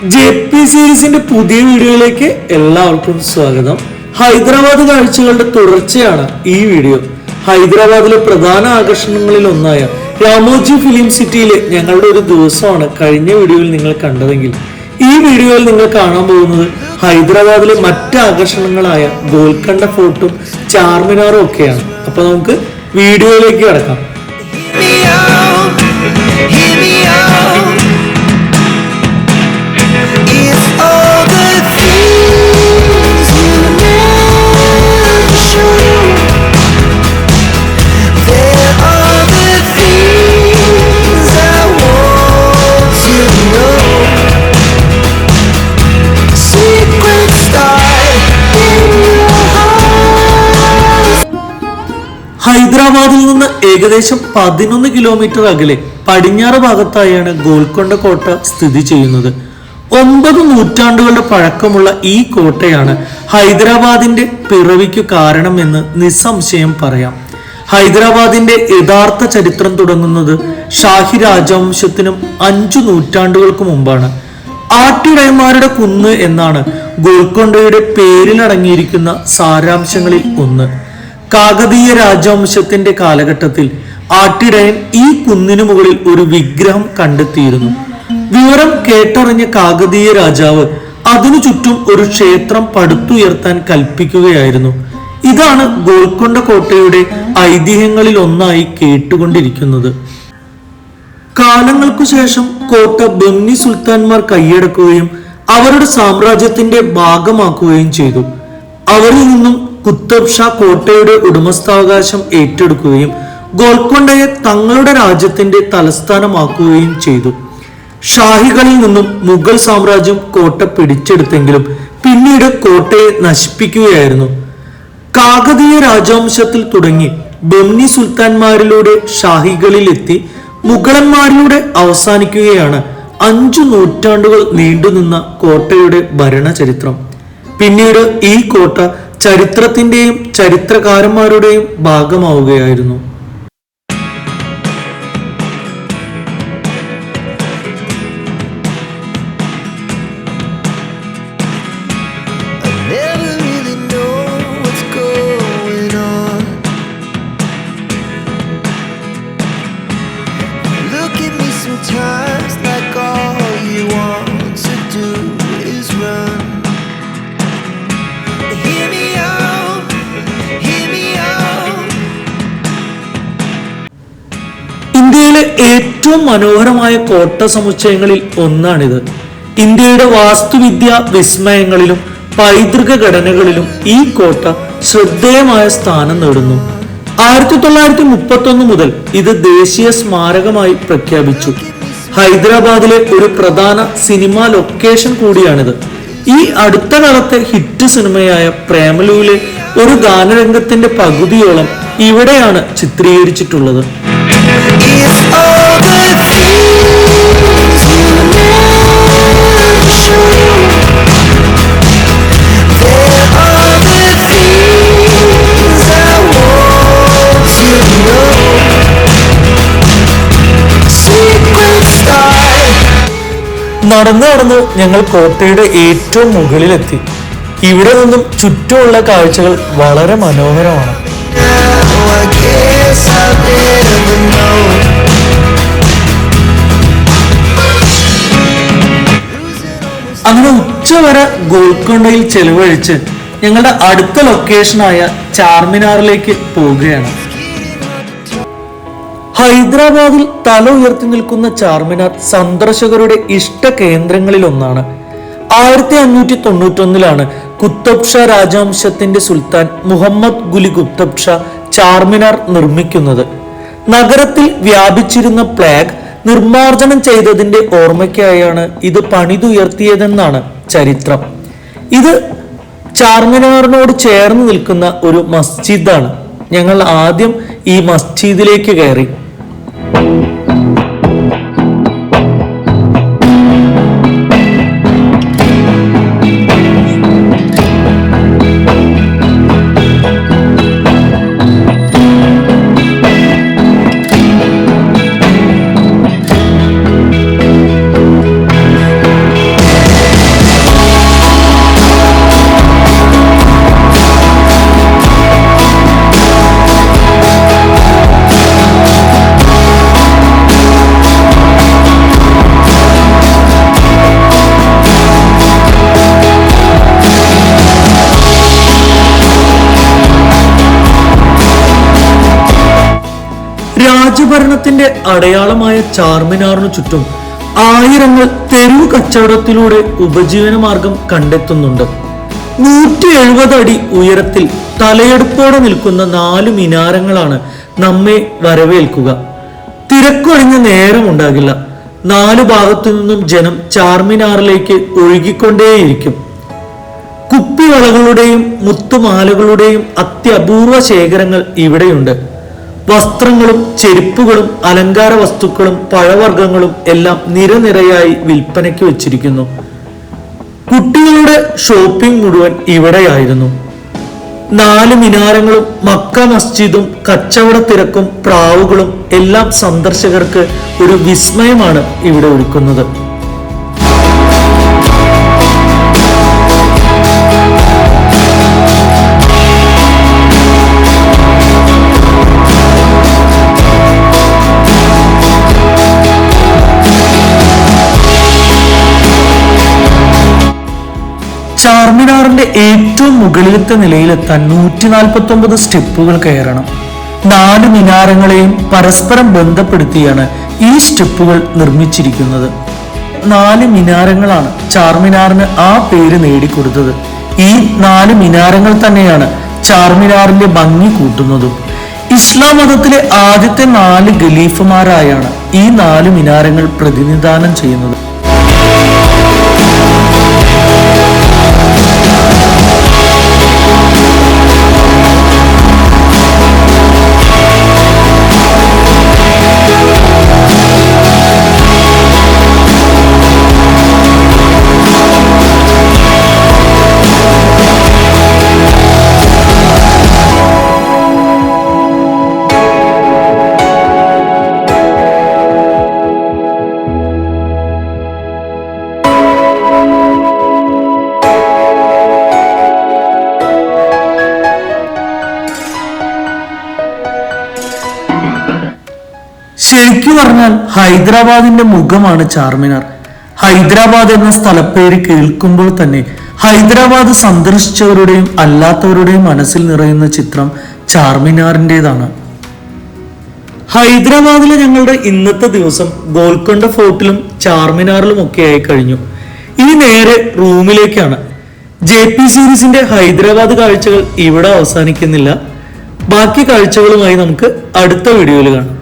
JP സീരീസിന്റെ പുതിയ വീഡിയോയിലേക്ക് എല്ലാവർക്കും സ്വാഗതം. ഹൈദരാബാദ് കാഴ്ചകളുടെ തുടർച്ചയാണ് ഈ വീഡിയോ. ഹൈദരാബാദിലെ പ്രധാന ആകർഷണങ്ങളിൽ ഒന്നായ രാമോജി ഫിലിം സിറ്റിയിലെ ഞങ്ങളുടെ ഒരു ദിവസമാണ് കഴിഞ്ഞ വീഡിയോയിൽ നിങ്ങൾ കണ്ടതെങ്കിൽ, ഈ വീഡിയോയിൽ നിങ്ങൾ കാണാൻ പോകുന്നത് ഹൈദരാബാദിലെ മറ്റ് ആകർഷണങ്ങളായ ഗോൽക്കൊണ്ട ഫോർട്ടും ചാർമിനാറും ഒക്കെയാണ്. അപ്പൊ നമുക്ക് വീഡിയോയിലേക്ക് കടക്കാം. ഹൈദരാബാദിൽ നിന്ന് ഏകദേശം 11 കിലോമീറ്റർ അകലെ പടിഞ്ഞാറ് ഭാഗത്തായാണ് ഗോൽക്കൊണ്ട കോട്ട സ്ഥിതി ചെയ്യുന്നത്. 9 നൂറ്റാണ്ടുകളുടെ പഴക്കമുള്ള ഈ കോട്ടയാണ് ഹൈദരാബാദിന്റെ പിറവിക്കു കാരണമെന്ന് നിസ്സംശയം പറയാം. ഹൈദരാബാദിന്റെ യഥാർത്ഥ ചരിത്രം തുടങ്ങുന്നത് ഷാഹി രാജവംശത്തിനും 5 നൂറ്റാണ്ടുകൾക്ക് മുമ്പാണ്. ആട്ടിടയന്മാരുടെ കുന്ന് എന്നാണ് ഗോൽക്കൊണ്ടയുടെ പേരിലടങ്ങിയിരിക്കുന്ന സാരാംശങ്ങളിൽ ഒന്ന്. കാകതീയ രാജവംശത്തിന്റെ കാലഘട്ടത്തിൽ ആട്ടിടയൻ ഈ കുന്നിനു മുകളിൽ ഒരു വിഗ്രഹം കണ്ടെത്തിയിരുന്നു. വിവരം കേട്ടറിഞ്ഞ കാകതീയ രാജാവ് അതിനു ചുറ്റും ഒരു ക്ഷേത്രം പടുത്തുയർത്താൻ കൽപ്പിക്കുകയായിരുന്നു. ഇതാണ് ഗോൽക്കൊണ്ട കോട്ടയുടെ ഐതിഹ്യങ്ങളിൽ ഒന്നായി കേട്ടുകൊണ്ടിരിക്കുന്നത്. കാലങ്ങൾക്കു ശേഷം കോട്ട ബന്നി സുൽത്താൻമാർ കൈയടക്കുകയും അവരുടെ സാമ്രാജ്യത്തിന്റെ ഭാഗമാക്കുകയും ചെയ്തു. അവരിൽ നിന്നും കുത്തബ് ഷാ കോട്ടയുടെ ഉടമസ്ഥാവകാശം ഏറ്റെടുക്കുകയും ഗോൽക്കൊണ്ടയെ തങ്ങളുടെ രാജ്യത്തിന്റെ തലസ്ഥാനമാക്കുകയും ചെയ്തു. ഷാഹികളിൽ നിന്നും മുഗൾ സാമ്രാജ്യം കോട്ട പിടിച്ചെടുത്തെങ്കിലും പിന്നീട് കോട്ടയെ നശിപ്പിക്കുകയായിരുന്നു. കാകതീയ രാജവംശത്തിൽ തുടങ്ങി ബന്നി സുൽത്താൻമാരിലൂടെ ഷാഹികളിലെത്തി മുഗളന്മാരിലൂടെ അവസാനിക്കുകയാണ് 5 നൂറ്റാണ്ടുകൾ നീണ്ടുനിന്ന കോട്ടയുടെ ഭരണചരിത്രം. പിന്നീട് ഈ കോട്ട ചരിത്രത്തിന്റെയും ചരിത്രകാരന്മാരുടെയും ഭാഗമാവുകയായിരുന്നു. ഇന്ത്യയിലെ ഏറ്റവും മനോഹരമായ കോട്ട സമുച്ചയങ്ങളിൽ ഒന്നാണിത്. ഇന്ത്യയുടെ വാസ്തുവിദ്യാ വിസ്മയങ്ങളിലും പൈതൃക ഘടനകളിലും ഈ കോട്ട ശ്രദ്ധേയമായ സ്ഥാനം നേടുന്നു. 1931 മുതൽ ഇത് ദേശീയ സ്മാരകമായി പ്രഖ്യാപിച്ചു. ഹൈദരാബാദിലെ ഒരു പ്രധാന സിനിമാ ലൊക്കേഷൻ കൂടിയാണിത്. ഈ അടുത്ത കാലത്തെ ഹിറ്റ് സിനിമയായ പ്രേമലുവിലെ ഒരു ഗാനരംഗത്തിന്റെ പകുതിയോളം ഇവിടെയാണ് ചിത്രീകരിച്ചിട്ടുള്ളത്. നടന്ന് ഞങ്ങൾ കോട്ടയുടെ ഏറ്റവും മുകളിലെത്തി. ഇവിടെ നിന്നും ചുറ്റുമുള്ള കാഴ്ചകൾ വളരെ മനോഹരമാണ്. അങ്ങനെ ഉച്ചവരെ ഗോൽക്കൊണ്ടയിൽ ചെലവഴിച്ച് ഞങ്ങളുടെ അടുത്ത ലൊക്കേഷനായ ചാർമിനാറിലേക്ക് പോവുകയാണ്. ഹൈദരാബാദിൽ തല ഉയർത്തി നിൽക്കുന്ന ചാർമിനാർ സന്ദർശകരുടെ ഇഷ്ട കേന്ദ്രങ്ങളിൽ ഒന്നാണ്. 1591 കുത്തബ് ഷാ രാജവംശത്തിന്റെ സുൽത്താൻ മുഹമ്മദ് ഗുലി കുത്തബ് ഷാ ചാർമിനാർ നിർമ്മിക്കുന്നത്. നഗരത്തിൽ വ്യാപിച്ചിരുന്ന പ്ലേഗ് നിർമ്മാർജ്ജനം ചെയ്തതിന്റെ ഓർമ്മയ്ക്കായാണ് ഇത് പണിതുയർത്തിയതെന്നാണ് ചരിത്രം. ഇത് ചാർമിനാറിനോട് ചേർന്ന് നിൽക്കുന്ന ഒരു മസ്ജിദാണ്. ഞങ്ങൾ ആദ്യം ഈ മസ്ജിദിലേക്ക് കയറി. ചരിത്രത്തിന്റെ അടയാളമായ ചാർമിനാറിനു ചുറ്റും ആയിരങ്ങൾ തെരുവ് കച്ചവടത്തിലൂടെ ഉപജീവന മാർഗം കണ്ടെത്തുന്നുണ്ട്. 170 അടി ഉയരത്തിൽ തലയെടുപ്പോടെ നിൽക്കുന്ന 4 മിനാരങ്ങളാണ് നമ്മെ വരവേൽക്കുക. തിരക്കൊഴിഞ്ഞ നേരമുണ്ടാകില്ല. 4 ഭാഗത്തു നിന്നും ജനം ചാർമിനാറിലേക്ക് ഒഴുകിക്കൊണ്ടേയിരിക്കും. കുപ്പിവളകളുടെയും മുത്തുമാലകളുടെയും അത്യപൂർവ ശേഖരങ്ങൾ ഇവിടെയുണ്ട്. വസ്ത്രങ്ങളും ചെരുപ്പുകളും അലങ്കാര വസ്തുക്കളും പഴവർഗ്ഗങ്ങളും എല്ലാം നിരനിരയായി വിൽപ്പനയ്ക്ക് വെച്ചിരിക്കുന്നു. കുട്ടികളുടെ ഷോപ്പിംഗ് മുഴുവൻ ഇവിടെയായിരുന്നു. 4 മിനാരങ്ങളും മക്ക മസ്ജിദും കച്ചവട തിരക്കും പ്രാവുകളും എല്ലാം സന്ദർശകർക്ക് ഒരു വിസ്മയമാണ് ഇവിടെ ഒരുക്കുന്നത്. ചാർമിനാറിന്റെ ഏറ്റവും മുകളിലത്തെ നിലയിലെത്താൻ 149 സ്റ്റെപ്പുകൾ കയറണം. 4 മിനാരങ്ങളെയും പരസ്പരം ബന്ധപ്പെടുത്തിയാണ് ഈ സ്റ്റെപ്പുകൾ നിർമ്മിച്ചിരിക്കുന്നത്. 4 മിനാരങ്ങളാണ് ചാർമിനാറിന് ആ പേര് നേടിക്കൊടുത്തത്. ഈ 4 മിനാരങ്ങൾ തന്നെയാണ് ചാർമിനാറിന്റെ ഭംഗി കൂട്ടുന്നതും. ഇസ്ലാം മതത്തിലെ ആദ്യത്തെ 4 ഖലീഫമാരായാണ് ഈ 4 മിനാരങ്ങൾ പ്രതിനിധാനം ചെയ്യുന്നത്. ശരിക്കു പറഞ്ഞാൽ ഹൈദരാബാദിന്റെ മുഖമാണ് ചാർമിനാർ. ഹൈദരാബാദ് എന്ന സ്ഥലപ്പേര് കേൾക്കുമ്പോൾ തന്നെ ഹൈദരാബാദ് സന്ദർശിച്ചവരുടെയും അല്ലാത്തവരുടെയും മനസ്സിൽ നിറയുന്ന ചിത്രം ചാർമിനാറിൻ്റെതാണ്. ഹൈദരാബാദിലെ ഞങ്ങളുടെ ഇന്നത്തെ ദിവസം ഗോൽക്കൊണ്ട ഫോർട്ടിലും ചാർമിനാറിലും ഒക്കെ ആയി കഴിഞ്ഞു. ഇനി നേരെ റൂമിലേക്കാണ്. JP സീരീസിന്റെ ഹൈദരാബാദ് കാഴ്ചകൾ ഇവിടെ അവസാനിക്കുന്നില്ല. ബാക്കി കാഴ്ചകളുമായി നമുക്ക് അടുത്ത വീഡിയോയിൽ കാണാം.